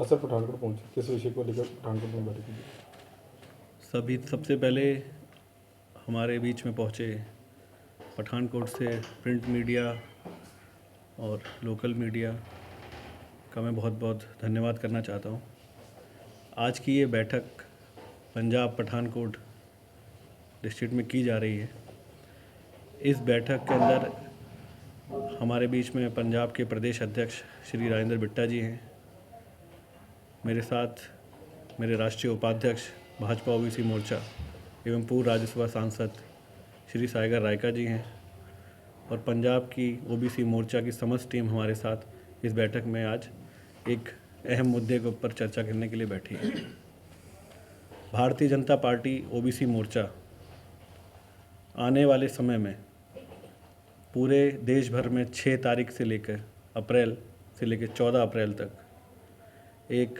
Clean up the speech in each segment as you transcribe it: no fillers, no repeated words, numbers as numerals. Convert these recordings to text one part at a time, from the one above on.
आज सर पठानकोट पहुंचे, किस विषय को लेकर पठानकोट में बैठक की? सबसे पहले हमारे बीच में पहुंचे पठानकोट से प्रिंट मीडिया और लोकल मीडिया का मैं बहुत बहुत धन्यवाद करना चाहता हूं। आज की ये बैठक पंजाब पठानकोट डिस्ट्रिक्ट में की जा रही है। इस बैठक के अंदर हमारे बीच में पंजाब के प्रदेश अध्यक्ष श्री राजेंद्र बिट्टा जी हैं। मेरे साथ मेरे राष्ट्रीय उपाध्यक्ष भाजपा ओबीसी मोर्चा एवं पूर्व राज्यसभा सांसद श्री सागर रायका जी हैं और पंजाब की ओबीसी मोर्चा की समस्त टीम हमारे साथ इस बैठक में आज एक अहम मुद्दे के ऊपर चर्चा करने के लिए बैठी है। भारतीय जनता पार्टी ओबीसी मोर्चा आने वाले समय में पूरे देश भर में 6 तारीख से लेकर अप्रैल से लेकर 14 अप्रैल तक एक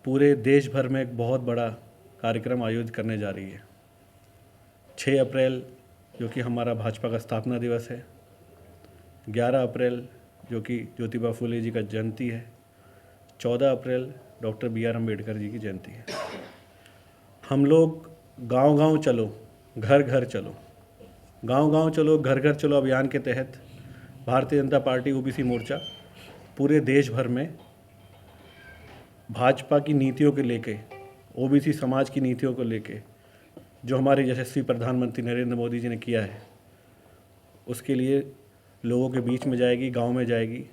पूरे देश भर में एक बहुत बड़ा कार्यक्रम आयोजित करने जा रही है। 6 अप्रैल जो कि हमारा भाजपा का स्थापना दिवस है, 11 अप्रैल जो कि ज्योतिबा फुले जी का जयंती है, 14 अप्रैल डॉक्टर BR अम्बेडकर जी की जयंती है। हम लोग गांव-गांव चलो, घर-घर चलो, गांव-गांव चलो, घर-घर चलो अभियान के तहत भारतीय जनता पार्टी ओबीसी मोर्चा पूरे देश भर में भाजपा की नीतियों को लेके, ओबीसी समाज की नीतियों को लेके जो हमारे यशस्वी प्रधानमंत्री नरेंद्र मोदी जी ने किया है, उसके लिए लोगों के बीच में जाएगी, गांव में जाएगी।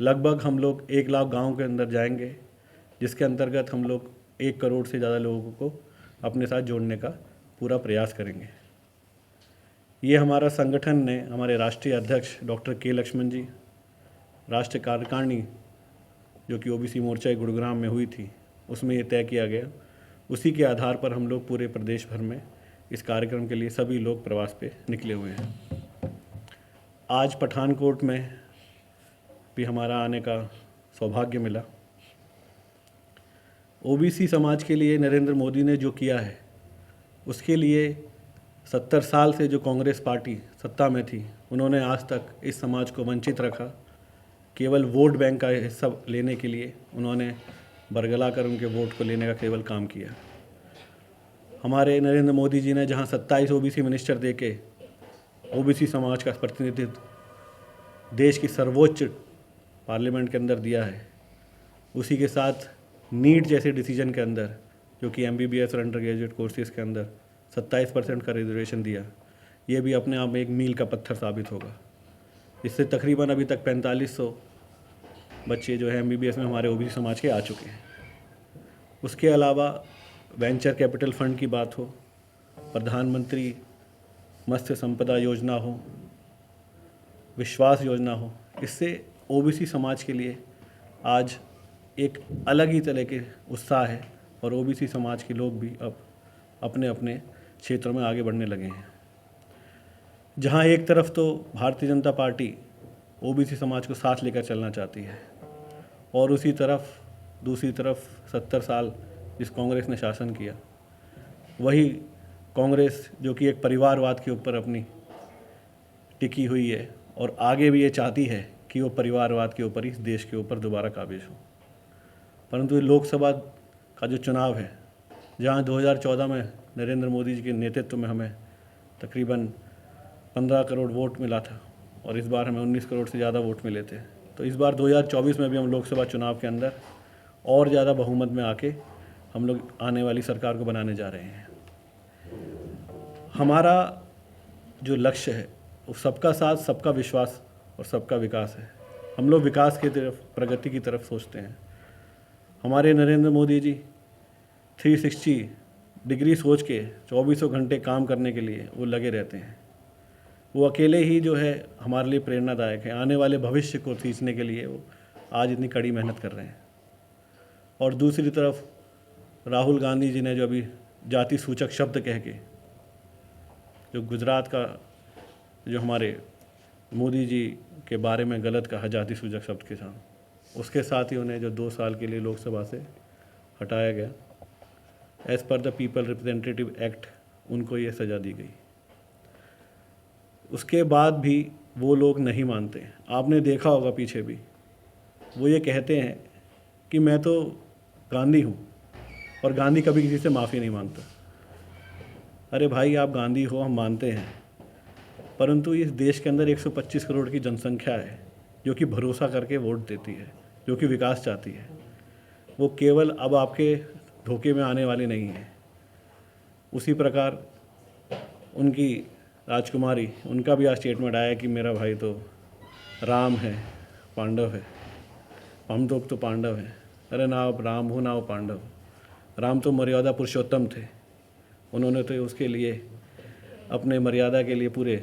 लगभग हम लोग 1 लाख गांव के अंदर जाएंगे, जिसके अंतर्गत हम लोग 1 करोड़ से ज़्यादा लोगों को अपने साथ जोड़ने का पूरा प्रयास करेंगे। ये हमारा संगठन ने, हमारे राष्ट्रीय अध्यक्ष डॉक्टर K लक्ष्मण जी, राष्ट्रीय कार्यकारिणी जो कि ओबीसी मोर्चा गुरुग्राम में हुई थी, उसमें ये तय किया गया। उसी के आधार पर हम लोग पूरे प्रदेश भर में इस कार्यक्रम के लिए सभी लोग प्रवास पे निकले हुए हैं। आज पठानकोट में भी हमारा आने का सौभाग्य मिला। ओबीसी समाज के लिए नरेंद्र मोदी ने जो किया है, उसके लिए 70 साल से जो कांग्रेस पार्टी सत्ता में थी, उन्होंने आज तक इस समाज को वंचित रखा। केवल वोट बैंक का हिस्सा लेने के लिए उन्होंने बरगला कर उनके वोट को लेने का केवल काम किया। हमारे नरेंद्र मोदी जी ने जहां 27 ओबीसी मिनिस्टर देके ओबीसी समाज का प्रतिनिधित्व देश की सर्वोच्च पार्लियामेंट के अंदर दिया है, उसी के साथ नीट जैसे डिसीजन के अंदर जो कि MBBS और अंडर ग्रेजुएट कोर्सेज के अंदर 27% का रिजर्वेशन दिया, ये भी अपने आप में एक मील का पत्थर साबित होगा। इससे तकरीबन अभी तक 4500 बच्चे जो है MBBS में हमारे ओबीसी समाज के आ चुके हैं। उसके अलावा वेंचर कैपिटल फंड की बात हो, प्रधानमंत्री मत्स्य संपदा योजना हो, विश्वास योजना हो, इससे ओबीसी समाज के लिए आज एक अलग ही तरह के उत्साह है और ओबीसी समाज के लोग भी अब अपने अपने क्षेत्रों में आगे बढ़ने लगे हैं। जहां एक तरफ तो भारतीय जनता पार्टी ओबीसी समाज को साथ लेकर चलना चाहती है और दूसरी तरफ 70 साल जिस कांग्रेस ने शासन किया, वही कांग्रेस जो कि एक परिवारवाद के ऊपर अपनी टिकी हुई है और आगे भी ये चाहती है कि वो परिवारवाद के ऊपर इस देश के ऊपर दोबारा काबिज हो। परंतु लोकसभा का जो चुनाव है, जहां 2014 में नरेंद्र मोदी जी के नेतृत्व में हमें तकरीबन 15 करोड़ वोट मिला था और इस बार हमें 19 करोड़ से ज़्यादा वोट मिले थे, तो इस बार 2024 में भी हम लोकसभा चुनाव के अंदर और ज़्यादा बहुमत में आके हम लोग आने वाली सरकार को बनाने जा रहे हैं। हमारा जो लक्ष्य है वो सबका साथ, सबका विश्वास और सबका विकास है। हम लोग विकास की तरफ, प्रगति की तरफ सोचते हैं। हमारे नरेंद्र मोदी जी 360 डिग्री सोच के 24 घंटे काम करने के लिए वो लगे रहते हैं। वो अकेले ही जो है हमारे लिए प्रेरणादायक है। आने वाले भविष्य को सींचने के लिए वो आज इतनी कड़ी मेहनत कर रहे हैं। और दूसरी तरफ राहुल गांधी जी ने जो अभी जाति सूचक शब्द कह के जो गुजरात का जो हमारे मोदी जी के बारे में गलत कहा जाति सूचक शब्द के साथ, उसके साथ ही उन्हें जो 2 साल के लिए लोकसभा से हटाया गया, as per the people representative act उनको ये सज़ा दी गई। उसके बाद भी वो लोग नहीं मानते। आपने देखा होगा पीछे भी वो ये कहते हैं कि मैं तो गांधी हूँ और गांधी कभी किसी से माफ़ी नहीं मांगता। अरे भाई, आप गांधी हो, हम मानते हैं, परंतु इस देश के अंदर 125 करोड़ की जनसंख्या है जो कि भरोसा करके वोट देती है, जो कि विकास चाहती है। वो केवल अब आपके धोखे में आने वाली नहीं है। उसी प्रकार उनकी राजकुमारी, उनका भी आज स्टेटमेंट आया कि मेरा भाई तो राम है, पांडव है, हम लोग तो पांडव हैं। अरे ना आप राम हो, ना वो पांडव। राम तो मर्यादा पुरुषोत्तम थे, उन्होंने तो उसके लिए अपने मर्यादा के लिए पूरे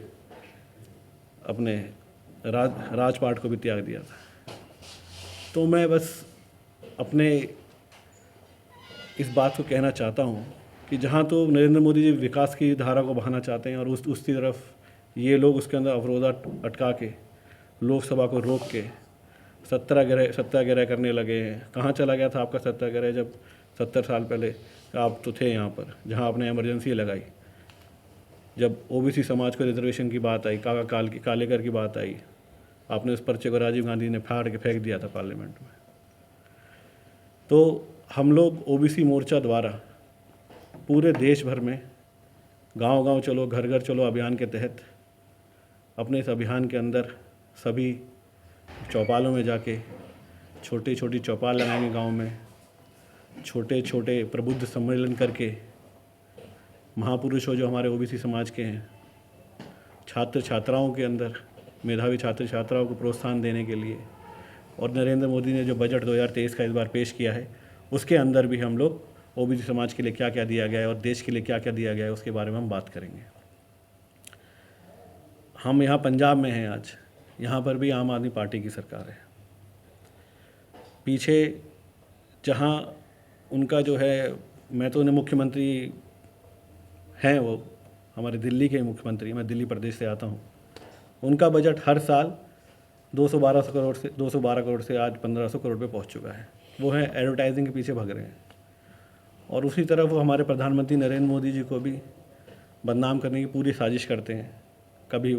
अपने राजपाट को भी त्याग दिया था। तो मैं बस अपने इस बात को कहना चाहता हूँ कि जहाँ तो नरेंद्र मोदी जी विकास की धारा को बहाना चाहते हैं और उसकी तरफ ये लोग उसके अंदर अवरोधा अटका के लोकसभा को रोक के सत्याग्रह करने लगे हैं। कहाँ चला गया था आपका सत्याग्रह जब 70 साल पहले आप तो थे यहाँ पर, जहाँ आपने इमरजेंसी लगाई, जब ओबीसी समाज को रिजर्वेशन की बात आई, कालेकर की बात आई, आपने उस पर्चे को राजीव गांधी ने फाड़ के फेंक दिया था पार्लियामेंट में। तो हम लोग ओबीसी मोर्चा द्वारा पूरे देश भर में गांव गांव चलो घर घर चलो अभियान के तहत अपने इस अभियान के अंदर सभी चौपालों में जाके छोटी छोटी चौपाल लगाएंगे, गांव में छोटे छोटे प्रबुद्ध सम्मेलन करके महापुरुषों जो हमारे ओबीसी समाज के हैं, छात्र छात्राओं के अंदर मेधावी छात्र छात्राओं को प्रोत्साहन देने के लिए, और नरेंद्र मोदी ने जो बजट 2023 का इस बार पेश किया है उसके अंदर भी हम लोग ओबीसी समाज के लिए क्या क्या दिया गया है और देश के लिए क्या क्या दिया गया है उसके बारे में हम बात करेंगे। हम यहाँ पंजाब में हैं आज, यहाँ पर भी आम आदमी पार्टी की सरकार है। पीछे जहाँ उनका जो है, मैं तो उन्हें मुख्यमंत्री हैं, वो हमारे दिल्ली के मुख्यमंत्री, मैं दिल्ली प्रदेश से आता हूँ। उनका बजट हर साल 212 करोड़ से आज 1500 करोड़ पे पहुँच चुका है। वो है एडवर्टाइजिंग के पीछे भाग रहे हैं। और उसी तरफ वो हमारे प्रधानमंत्री नरेंद्र मोदी जी को भी बदनाम करने की पूरी साजिश करते हैं। कभी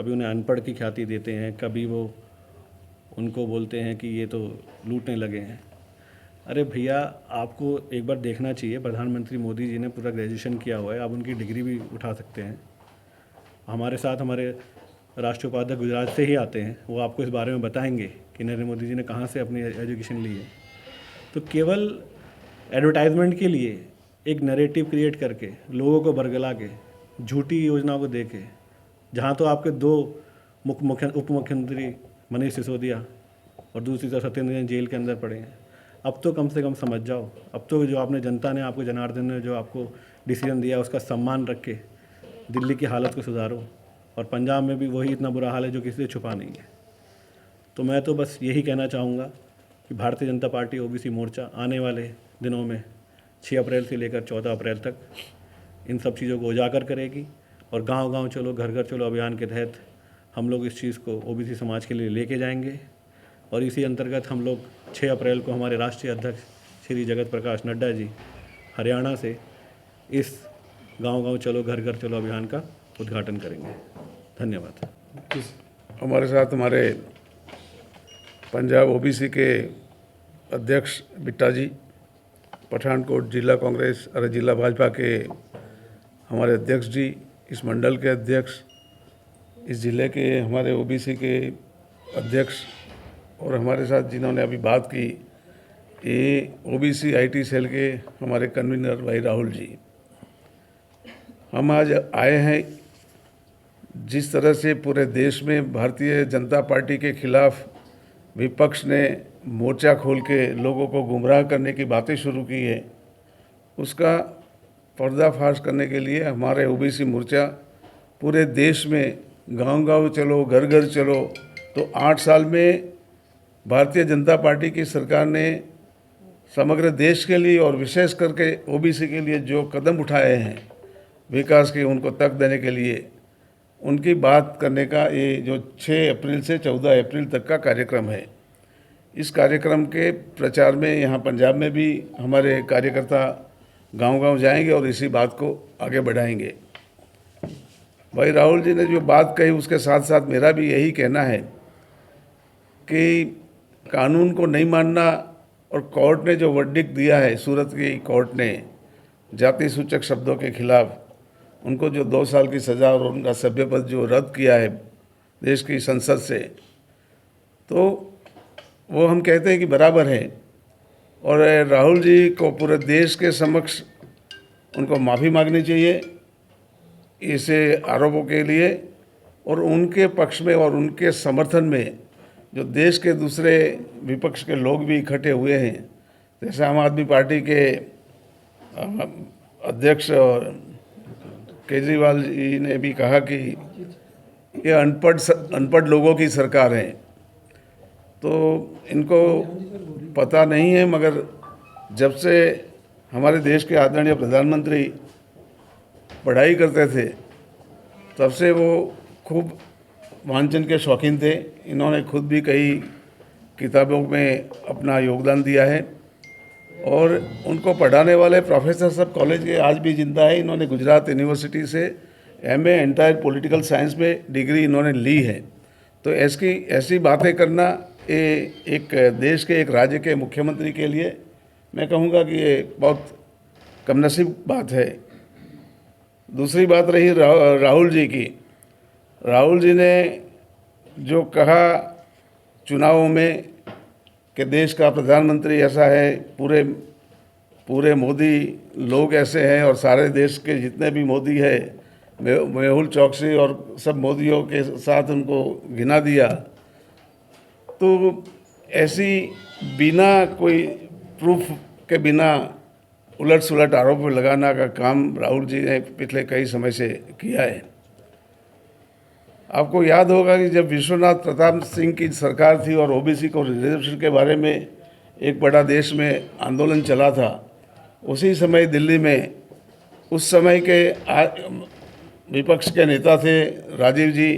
उन्हें अनपढ़ की ख्याति देते हैं, कभी वो उनको बोलते हैं कि ये तो लूटने लगे हैं। अरे भैया, आपको एक बार देखना चाहिए, प्रधानमंत्री मोदी जी ने पूरा ग्रेजुएशन किया हुआ है, आप उनकी डिग्री भी उठा सकते हैं। हमारे साथ हमारे राष्ट्रीय उपाध्यक्ष गुजरात से ही आते हैं, वो आपको इस बारे में बताएंगे कि नरेंद्र मोदी जी ने कहाँ से अपनी एजुकेशन ली है। तो केवल एडवर्टाइजमेंट के लिए एक नैरेटिव क्रिएट करके लोगों को बरगला के झूठी योजनाओं को दे के, जहाँ तो आपके दो उप मुख्यमंत्री मनीष सिसोदिया और दूसरी तरफ सत्येंद्र जैन जेल के अंदर पड़े हैं। अब तो कम से कम समझ जाओ, अब तो जो आपने जनता ने आपको, जनार्दन ने जो आपको डिसीजन दिया उसका सम्मान रख के दिल्ली की हालत को सुधारो। और पंजाब में भी वही इतना बुरा हाल है जो किसी से छुपा नहीं है। तो मैं तो बस यही कहना चाहूँगा कि भारतीय जनता पार्टी ओबीसी मोर्चा आने वाले दिनों में 6 अप्रैल से लेकर 14 अप्रैल तक इन सब चीज़ों को उजागर करेगी। और गांव गांव चलो घर घर चलो अभियान के तहत हम लोग इस चीज़ को ओबीसी समाज के लिए लेके जाएंगे। और इसी अंतर्गत हम लोग 6 अप्रैल को हमारे राष्ट्रीय अध्यक्ष श्री जगत प्रकाश नड्डा जी हरियाणा से इस गांव गांव चलो घर घर चलो अभियान का उद्घाटन करेंगे। धन्यवाद। हमारे साथ हमारे पंजाब ओबीसी के अध्यक्ष बिट्टा जी, पठानकोट जिला कांग्रेस और जिला भाजपा के हमारे अध्यक्ष जी, इस मंडल के अध्यक्ष, इस ज़िले के हमारे ओबीसी के अध्यक्ष, और हमारे साथ जिन्होंने अभी बात की ये ओबीसी आईटी सेल के हमारे कन्वीनर भाई राहुल जी। हम आज आए हैं, जिस तरह से पूरे देश में भारतीय जनता पार्टी के खिलाफ विपक्ष ने मोर्चा खोल के लोगों को गुमराह करने की बातें शुरू की है, उसका पर्दाफाश करने के लिए हमारे ओबीसी मोर्चा पूरे देश में गांव गांव चलो घर घर चलो। तो 8 साल में भारतीय जनता पार्टी की सरकार ने समग्र देश के लिए और विशेष करके ओबीसी के लिए जो कदम उठाए हैं विकास के, उनको तक देने के लिए उनकी बात करने का ये जो 6 अप्रैल से 14 अप्रैल तक का कार्यक्रम है। इस कार्यक्रम के प्रचार में यहाँ पंजाब में भी हमारे कार्यकर्ता गांव-गांव जाएंगे और इसी बात को आगे बढ़ाएंगे। भाई राहुल जी ने जो बात कही उसके साथ साथ मेरा भी यही कहना है कि कानून को नहीं मानना और कोर्ट ने जो वर्डिक्ट दिया है, सूरत की कोर्ट ने जाति सूचक शब्दों के खिलाफ उनको जो 2 साल की सज़ा और उनका सभ्य पद जो रद्द किया है देश की संसद से, तो वो हम कहते हैं कि बराबर है। और राहुल जी को पूरे देश के समक्ष उनको माफ़ी मांगनी चाहिए इसे आरोपों के लिए, और उनके पक्ष में और उनके समर्थन में जो देश के दूसरे विपक्ष के लोग भी इकट्ठे हुए हैं, जैसे आम आदमी पार्टी के अध्यक्ष केजरीवाल जी ने भी कहा कि ये अनपढ़ लोगों की सरकार है। तो इनको पता नहीं है, मगर जब से हमारे देश के आदरणीय प्रधानमंत्री पढ़ाई करते थे तब से वो खूब वांचन के शौकीन थे। इन्होंने खुद भी कई किताबों में अपना योगदान दिया है और उनको पढ़ाने वाले प्रोफेसर सब कॉलेज के आज भी जिंदा है। इन्होंने गुजरात यूनिवर्सिटी से एमए एंटायर पॉलिटिकल साइंस में डिग्री इन्होंने ली है। तो ऐसी बातें करना ये एक देश के एक राज्य के मुख्यमंत्री के लिए मैं कहूँगा कि ये बहुत कमनसीब बात है। दूसरी बात रही राहुल जी की। राहुल जी ने जो कहा चुनावों में कि देश का प्रधानमंत्री ऐसा है, पूरे मोदी लोग ऐसे हैं और सारे देश के जितने भी मोदी है, मेहुल चौकसी और सब मोदियों के साथ उनको गिना दिया। तो ऐसी बिना कोई प्रूफ के बिना उलट सुलट आरोप लगाना का काम राहुल जी ने पिछले कई समय से किया है। आपको याद होगा कि जब विश्वनाथ प्रताप सिंह की सरकार थी और ओबीसी को रिजर्वेशन के बारे में एक बड़ा देश में आंदोलन चला था, उसी समय दिल्ली में उस समय के विपक्ष के नेता थे राजीव जी।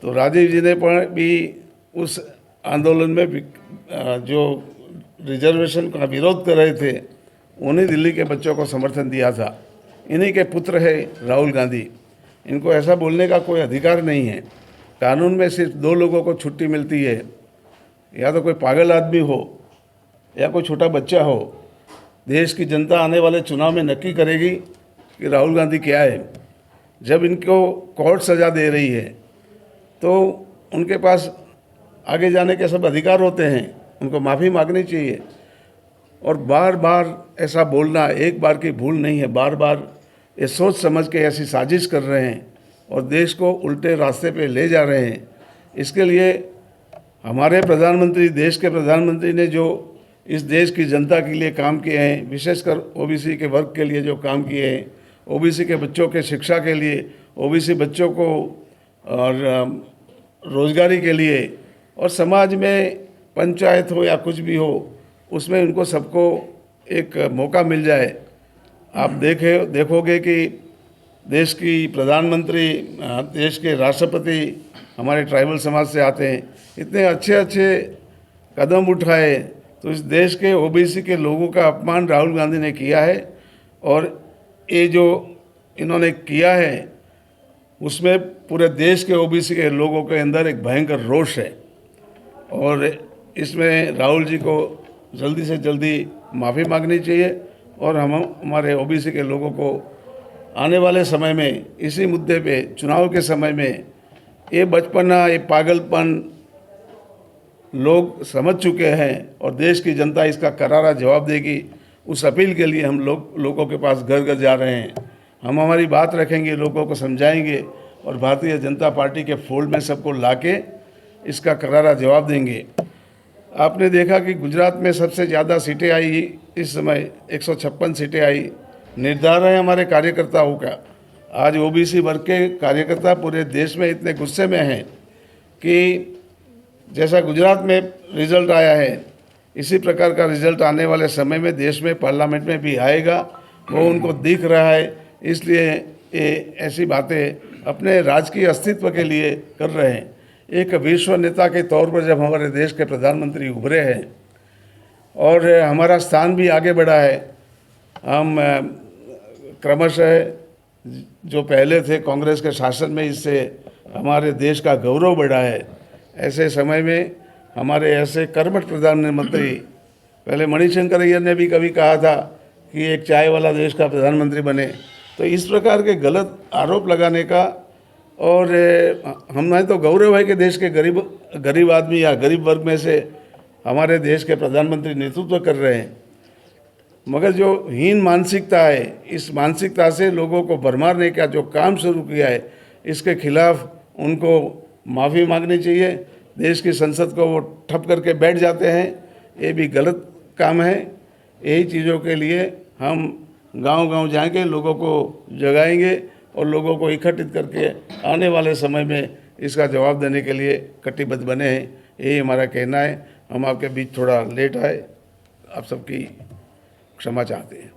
तो राजीव जी ने भी उस आंदोलन में जो रिजर्वेशन का विरोध कर रहे थे, उन्हीं दिल्ली के बच्चों को समर्थन दिया था। इन्हीं के पुत्र है राहुल गांधी। इनको ऐसा बोलने का कोई अधिकार नहीं है। कानून में सिर्फ 2 लोगों को छुट्टी मिलती है, या तो कोई पागल आदमी हो या कोई छोटा बच्चा हो। देश की जनता आने वाले चुनाव में नक्की करेगी कि राहुल गांधी क्या है। जब इनको कोर्ट सज़ा दे रही है तो उनके पास आगे जाने के सब अधिकार होते हैं, उनको माफ़ी मांगनी चाहिए। और बार बार ऐसा बोलना एक बार की भूल नहीं है, बार बार ये सोच समझ के ऐसी साजिश कर रहे हैं और देश को उल्टे रास्ते पे ले जा रहे हैं। इसके लिए हमारे प्रधानमंत्री, देश के प्रधानमंत्री ने जो इस देश की जनता के लिए काम किए हैं, विशेषकर ओबीसी के वर्ग के लिए जो काम किए हैं, ओबीसी के बच्चों के शिक्षा के लिए, ओबीसी बच्चों को और रोजगारी के लिए, और समाज में पंचायत हो या कुछ भी हो उसमें उनको सबको एक मौका मिल जाए। आप देखोगे कि देश की प्रधानमंत्री, देश के राष्ट्रपति हमारे ट्राइबल समाज से आते हैं। इतने अच्छे अच्छे कदम उठाए, तो इस देश के ओबीसी के लोगों का अपमान राहुल गांधी ने किया है। और ये जो इन्होंने किया है उसमें पूरे देश के ओबीसी के लोगों के अंदर एक भयंकर रोष है, और इसमें राहुल जी को जल्दी से जल्दी माफ़ी मांगनी चाहिए। और हम हमारे ओबीसी के लोगों को आने वाले समय में इसी मुद्दे पे चुनाव के समय में ये बचपना, ये पागलपन लोग समझ चुके हैं और देश की जनता इसका करारा जवाब देगी। उस अपील के लिए हम लोगों के पास घर घर जा रहे हैं। हम हमारी बात रखेंगे, लोगों को समझाएंगे और भारतीय जनता पार्टी के फोल्ड में सबको लाके इसका करारा जवाब देंगे। आपने देखा कि गुजरात में सबसे ज़्यादा सीटें आई, इस समय 156 सीटें आई। निर्धारण है हमारे कार्यकर्ताओं का। आज ओबीसी वर्ग के कार्यकर्ता पूरे देश में इतने गुस्से में हैं कि जैसा गुजरात में रिजल्ट आया है, इसी प्रकार का रिजल्ट आने वाले समय में देश में पार्लियामेंट में भी आएगा, वो उनको दिख रहा है। इसलिए ये ऐसी बातें अपने राजकीय अस्तित्व के लिए कर रहे हैं। एक विश्व नेता के तौर पर जब हमारे देश के प्रधानमंत्री उभरे हैं और हमारा स्थान भी आगे बढ़ा है, हम क्रमशः जो पहले थे कांग्रेस के शासन में, इससे हमारे देश का गौरव बढ़ा है। ऐसे समय में हमारे ऐसे कर्मठ प्रधानमंत्री पहले मणिशंकर अय्यर ने भी कभी कहा था कि एक चाय वाला देश का प्रधानमंत्री बने। तो इस प्रकार के गलत आरोप लगाने का, और हमें तो गौरव है कि देश के गरीब आदमी या गरीब वर्ग में से हमारे देश के प्रधानमंत्री नेतृत्व कर रहे हैं, मगर जो हीन मानसिकता है, इस मानसिकता से लोगों को भरमारने का जो काम शुरू किया है, इसके खिलाफ उनको माफ़ी मांगनी चाहिए। देश की संसद को वो ठप करके बैठ जाते हैं, ये भी गलत काम है। यही चीज़ों के लिए हम गांव-गांव जाएंगे, लोगों को जगाएंगे और लोगों को इकट्ठित करके आने वाले समय में इसका जवाब देने के लिए कटिबद्ध बने हैं। यही हमारा कहना है। हम आपके बीच थोड़ा लेट आए, आप सबकी क्षमा चाहते हैं।